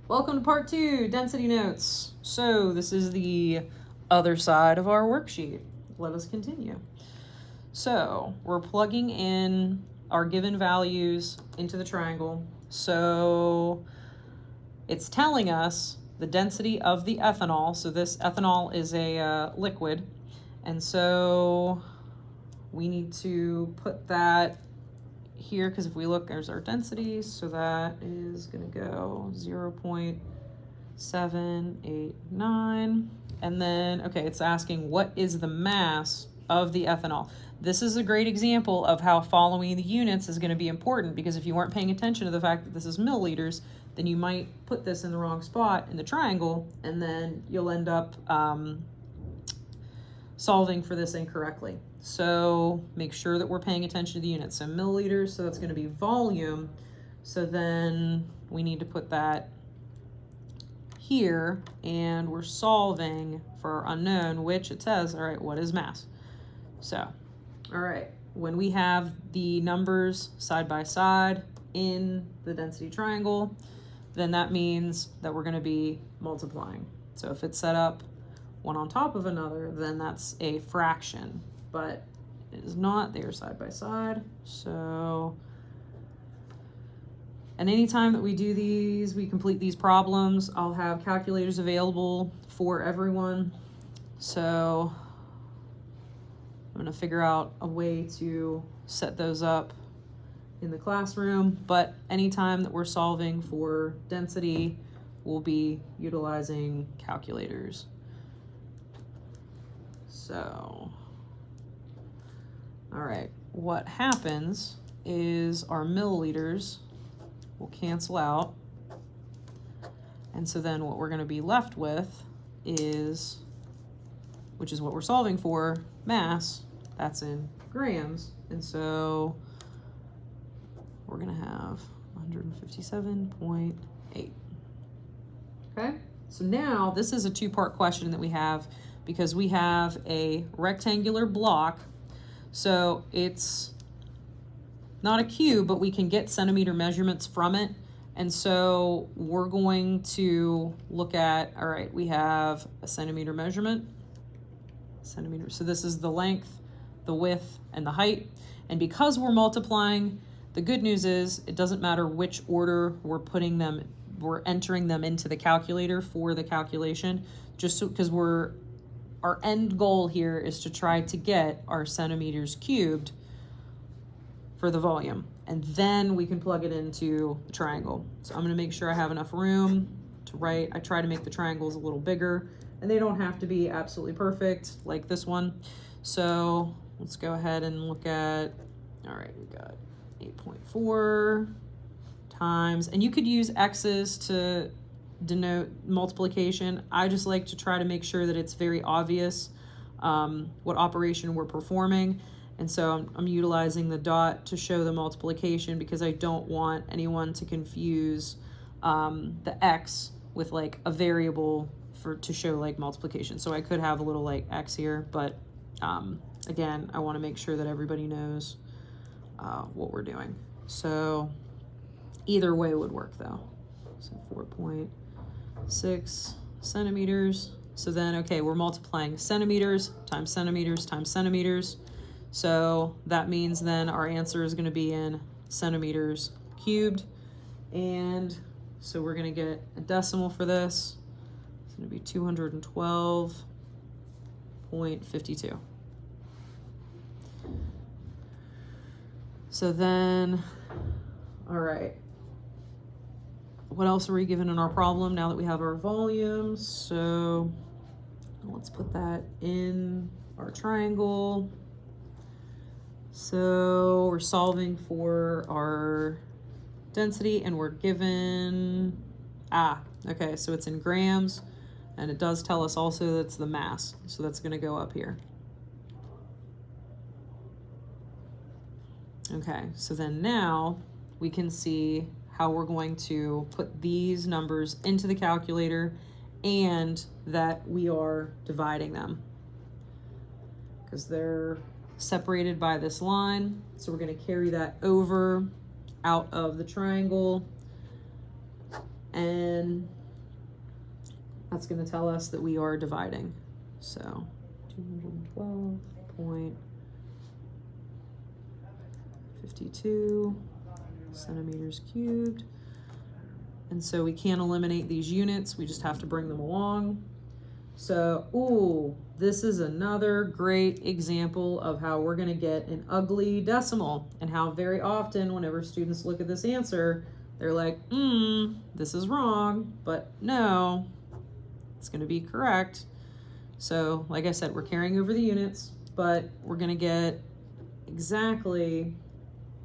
Welcome to part 2, density notes. So this is the other side of our worksheet. Let us continue. So we're plugging in our given values into the triangle. So it's telling us the density of the ethanol. So this ethanol is a liquid. And so we need to put that here, because if we look, there's our densities, so that is going to go 0.789. And then, okay, it's asking what is the mass of the ethanol. This is a great example of how following the units is going to be important, because if you weren't paying attention to the fact that this is milliliters, then you might put this in the wrong spot in the triangle, and then you'll end up solving for this incorrectly. So make sure that we're paying attention to the units. So milliliters, so that's going to be volume. So then we need to put that here, and we're solving for our unknown, which it says, all right, what is mass? So, all right, when we have the numbers side by side in the density triangle, then that means that we're going to be multiplying. So if it's set up one on top of another, then that's a fraction, but it is not. They are side by side. So, and anytime that we do these, we complete these problems, I'll have calculators available for everyone. So I'm going to figure out a way to set those up in the classroom, but anytime that we're solving for density, we'll be utilizing calculators. So, all right, what happens is our milliliters will cancel out. And so then what we're going to be left with is, which is what we're solving for, mass, that's in grams. And so we're going to have 157.8. Okay, so now this is a two-part question that we have, because we have a rectangular block. So it's not a cube, but we can get centimeter measurements from it. And so we're going to look at, all right, we have a centimeter measurement, centimeter. So this is the length, the width, and the height. And because we're multiplying, the good news is it doesn't matter which order we're putting them, we're entering them into the calculator for the calculation, just so, because our end goal here is to try to get our centimeters cubed for the volume, and then we can plug it into the triangle. So I'm going to make sure I have enough room to write. I try to make the triangles a little bigger, and they don't have to be absolutely perfect like this one. So let's go ahead and look at, all right, we got 8.4 times, and you could use X's to denote multiplication. I just like to try to make sure that it's very obvious what operation we're performing. And so I'm utilizing the dot to show the multiplication, because I don't want anyone to confuse the X with like a variable to show like multiplication. So I could have a little like X here, but again, I want to make sure that everybody knows what we're doing. So either way would work though. So 4.6 centimeters. So then, okay, we're multiplying centimeters times centimeters times centimeters. So that means then our answer is going to be in centimeters cubed. And so we're going to get a decimal for this. It's going to be 212.52. So then, all right. What else are we given in our problem now that we have our volumes? So let's put that in our triangle. So we're solving for our density, and we're given, okay, so it's in grams, and it does tell us also that's the mass. So that's going to go up here. Okay, so then now we can see how we're going to put these numbers into the calculator, and that we are dividing them because they're separated by this line. So we're going to carry that over out of the triangle, and then that's going to tell us that we are dividing. So 212.52 centimeters cubed. And so we can't eliminate these units, we just have to bring them along. So, ooh, this is another great example of how we're going to get an ugly decimal, and how very often whenever students look at this answer, they're like, this is wrong, but no, it's going to be correct. So, like I said, we're carrying over the units, but we're going to get exactly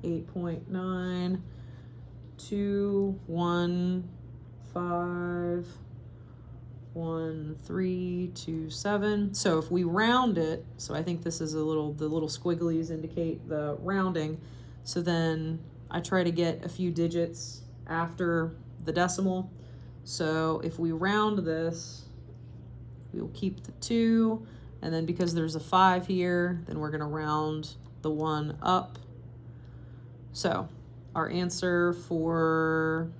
8.92151327. So if we round it, so I think this is the little squigglies indicate the rounding. So then I try to get a few digits after the decimal. So if we round this, we will keep the 2, and then because there's a 5 here, then we're going to round the 1 up. So our answer for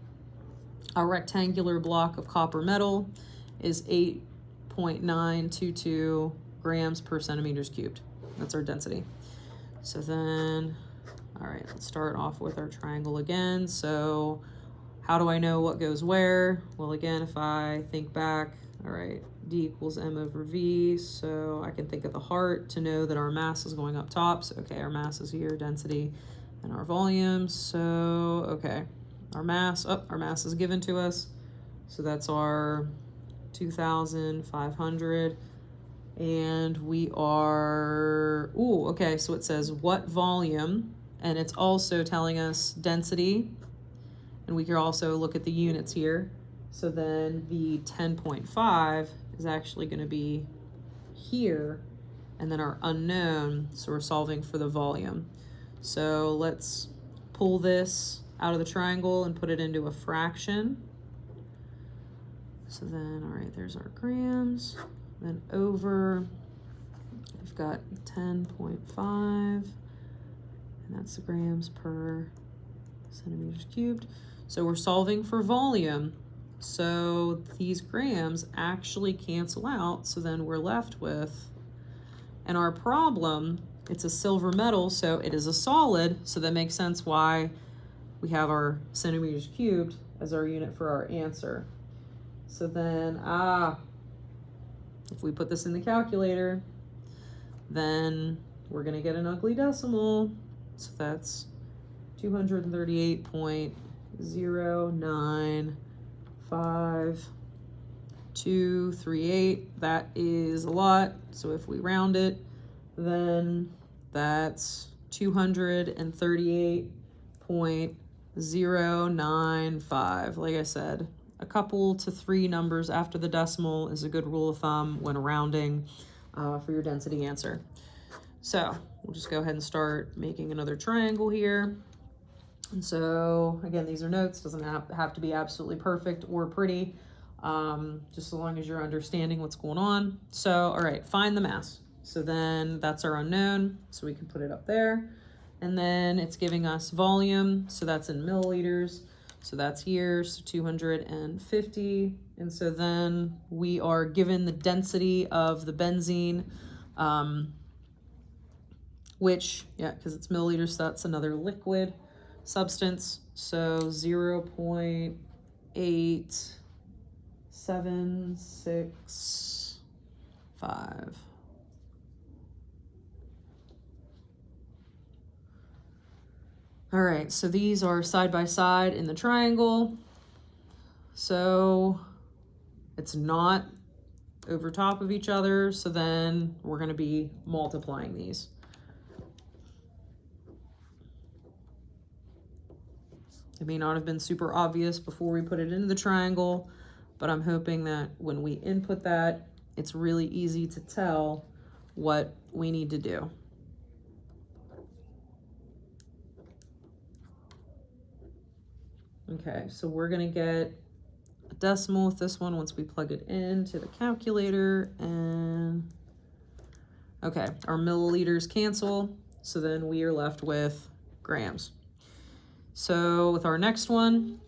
our rectangular block of copper metal is 8.922 grams per centimeters cubed. That's our density. So then, all right, let's start off with our triangle again. So how do I know what goes where? Well, again, if I think back, all right, D equals M over V. So I can think of the heart to know that our mass is going up top. So, okay, our mass is here, density, and our volume. So, okay, our mass is given to us. So that's our 2,500. And we are, okay, so it says what volume, and it's also telling us density. And we can also look at the units here. So then the 10.5 is actually going to be here, and then our unknown, so we're solving for the volume. So let's pull this out of the triangle and put it into a fraction. So then, all right, there's our grams. Then over, we've got 10.5, and that's the grams per centimeters cubed. So we're solving for volume. So these grams actually cancel out. So then we're left with, and our problem, it's a silver metal, so it is a solid. So that makes sense why we have our centimeters cubed as our unit for our answer. So then, if we put this in the calculator, then we're going to get an ugly decimal. So that's 238.095238. That is a lot. So if we round it, then that's 238.095. Like I said, a couple to 3 numbers after the decimal is a good rule of thumb when rounding for your density answer. So we'll just go ahead and start making another triangle here. And so again, these are notes, doesn't have to be absolutely perfect or pretty, just so long as you're understanding what's going on. So, all right, find the mass. So then that's our unknown, so we can put it up there. And then it's giving us volume, so that's in milliliters. So that's here, so 250. And so then we are given the density of the benzene, which, yeah, because it's milliliters, so that's another liquid substance. So 0.8765. All right, so these are side by side in the triangle. So it's not over top of each other. So then we're going to be multiplying these. It may not have been super obvious before we put it into the triangle, but I'm hoping that when we input that, it's really easy to tell what we need to do. Okay, so we're gonna get a decimal with this one once we plug it into the calculator, and okay, our milliliters cancel, so then we are left with grams. So with our next one,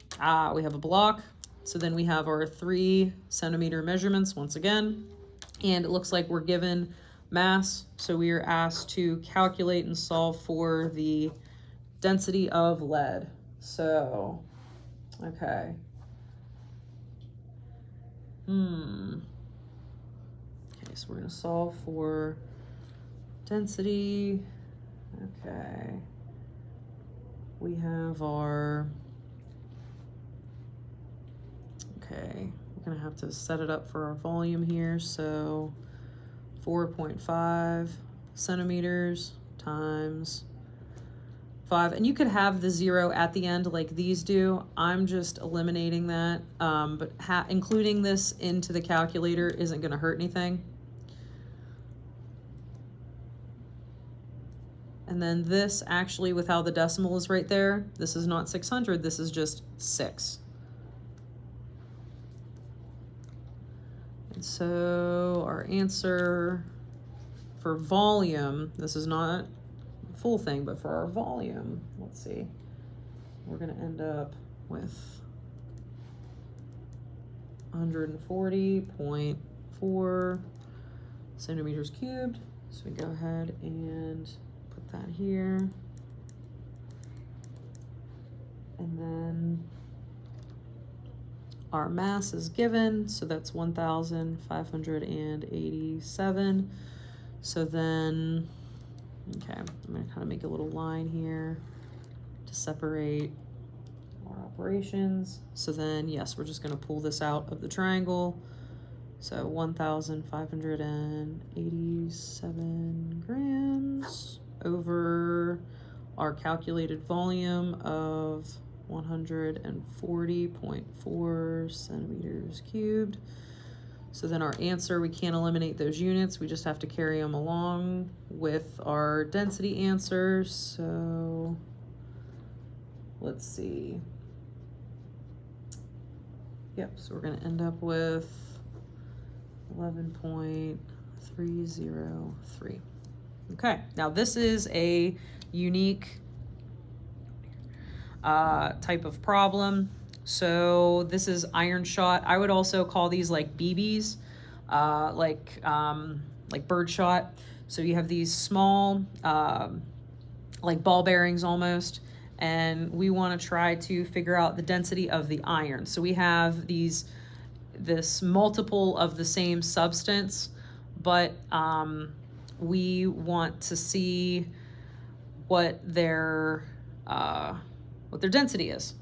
we have a block. So then we have our 3 centimeter measurements once again, and it looks like we're given mass. So we are asked to calculate and solve for the density of lead. So, okay. Okay, so we're gonna solve for density. Okay. We have our, okay, we're gonna have to set it up for our volume here. So 4.5 centimeters times 5, and you could have the 0 at the end like these do. I'm just eliminating that, but including this into the calculator isn't gonna hurt anything. And then this actually, with how the decimal is right there, this is not 600, this is just 6. And so our answer for volume, this is not the full thing, but for our volume, let's see, we're gonna end up with 140.4 centimeters cubed. So we go ahead and put that here. And then our mass is given, so that's 1,587. So then, okay, I'm gonna kind of make a little line here to separate our operations. So then, yes, we're just gonna pull this out of the triangle. So 1,587 grams over our calculated volume of 140.4 centimeters cubed. So then our answer, we can't eliminate those units. We just have to carry them along with our density answer. So let's see. Yep, so we're gonna end up with 11.303. Okay, now this is a unique type of problem. So this is iron shot. I would also call these like BBs, like bird shot. So you have these small, like ball bearings almost, and we want to try to figure out the density of the iron. So we have this multiple of the same substance, but we want to see what their density is.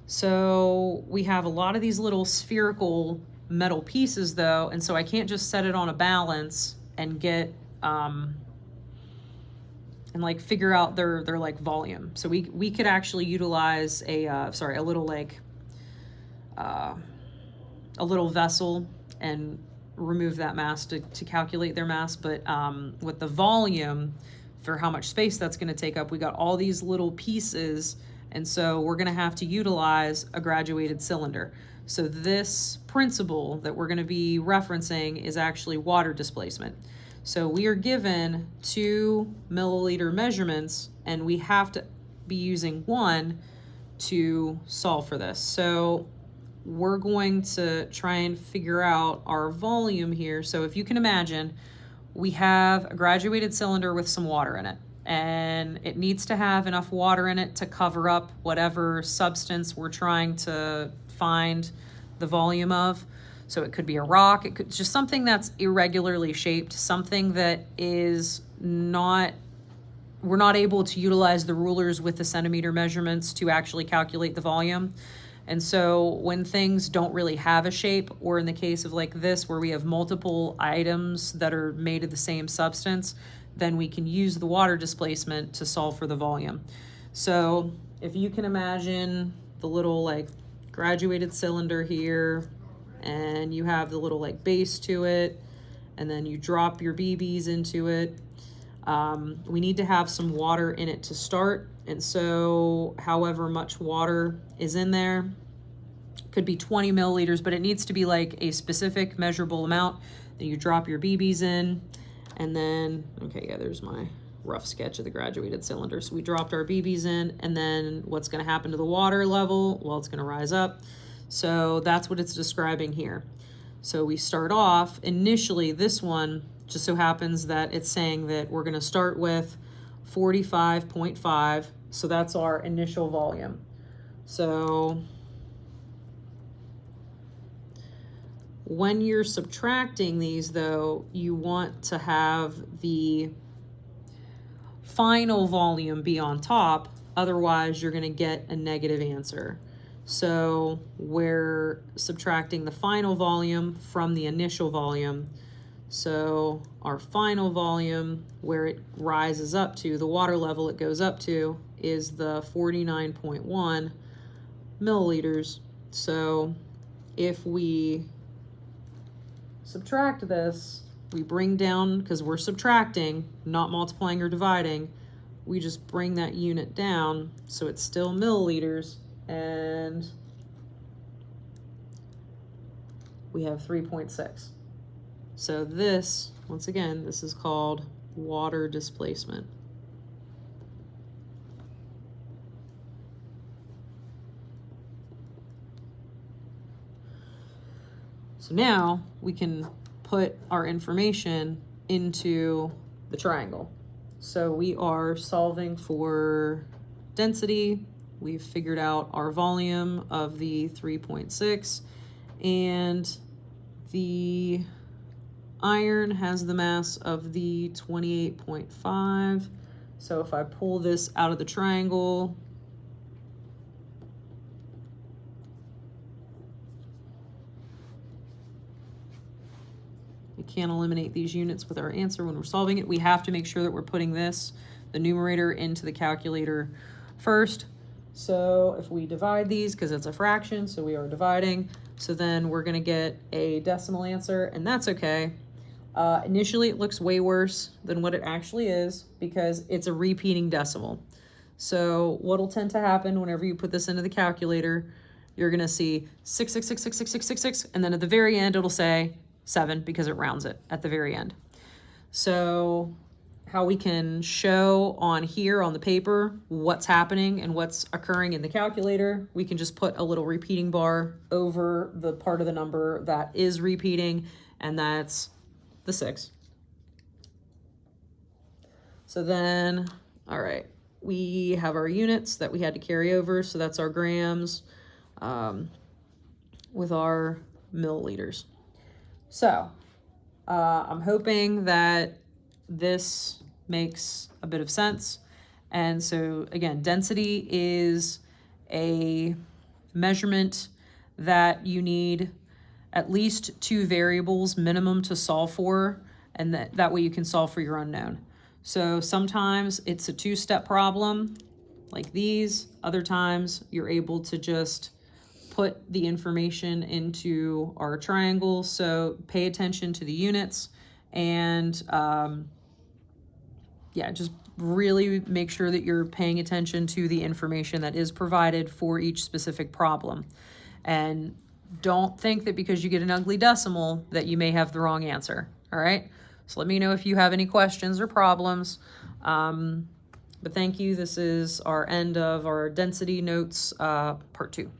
So we have a lot of these little spherical metal pieces though, and so I can't just set it on a balance and get and like figure out their like volume. So we could actually utilize a little like a little vessel and remove that mass to calculate their mass. But with the volume, for how much space that's going to take up, we got all these little pieces, and so we're going to have to utilize a graduated cylinder. So this principle that we're going to be referencing is actually water displacement. So we are given 2 milliliter measurements, and we have to be using 1 to solve for this. So we're going to try and figure out our volume here. So if you can imagine, we have a graduated cylinder with some water in it, and it needs to have enough water in it to cover up whatever substance we're trying to find the volume of. So it could be a rock, it could just something that's irregularly shaped, something that is not, we're not able to utilize the rulers with the centimeter measurements to actually calculate the volume. And so when things don't really have a shape, or in the case of like this, where we have multiple items that are made of the same substance, then we can use the water displacement to solve for the volume. So if you can imagine the little like graduated cylinder here, and you have the little like base to it, and then you drop your BBs into it. We need to have some water in it to start. And so however much water is in there, could be 20 milliliters, but it needs to be like a specific measurable amount. Then you drop your BBs in, and then, okay, yeah, there's my rough sketch of the graduated cylinder. So we dropped our BBs in, and then what's gonna happen to the water level? Well, it's gonna rise up. So that's what it's describing here. So we start off, initially this one just so happens that it's saying that we're going to start with 45.5. So that's our initial volume. So when you're subtracting these though, you want to have the final volume be on top. Otherwise you're going to get a negative answer. So we're subtracting the final volume from the initial volume. So our final volume, where it rises up to, the water level it goes up to, is the 49.1 milliliters. So if we subtract this, we bring down, because we're subtracting, not multiplying or dividing, we just bring that unit down so it's still milliliters, and we have 3.6. So this, once again, this is called water displacement. So now we can put our information into the triangle. So we are solving for density. We've figured out our volume of the 3.6, and the iron has the mass of the 28.5. So if I pull this out of the triangle, we can't eliminate these units with our answer when we're solving it. We have to make sure that we're putting this, the numerator, into the calculator first. So if we divide these, because it's a fraction, so we are dividing, so then we're going to get a decimal answer, and that's okay. Initially, it looks way worse than what it actually is because it's a repeating decimal. So what'll tend to happen whenever you put this into the calculator, you're going to see 666666666, and then at the very end, it'll say 7 because it rounds it at the very end. So how we can show on here on the paper what's happening and what's occurring in the calculator, we can just put a little repeating bar over the part of the number that is repeating, and that's the 6. So then, all right, we have our units that we had to carry over, so that's our grams with our milliliters. So I'm hoping that this makes a bit of sense. And so again, density is a measurement that you need at least 2 variables minimum to solve for, and that way you can solve for your unknown. So sometimes it's a 2-step problem like these. Other times you're able to just put the information into our triangle. So pay attention to the units, and yeah, just really make sure that you're paying attention to the information that is provided for each specific problem. And don't think that because you get an ugly decimal that you may have the wrong answer. All right. So let me know if you have any questions or problems. But thank you. This is our end of our density notes, part 2.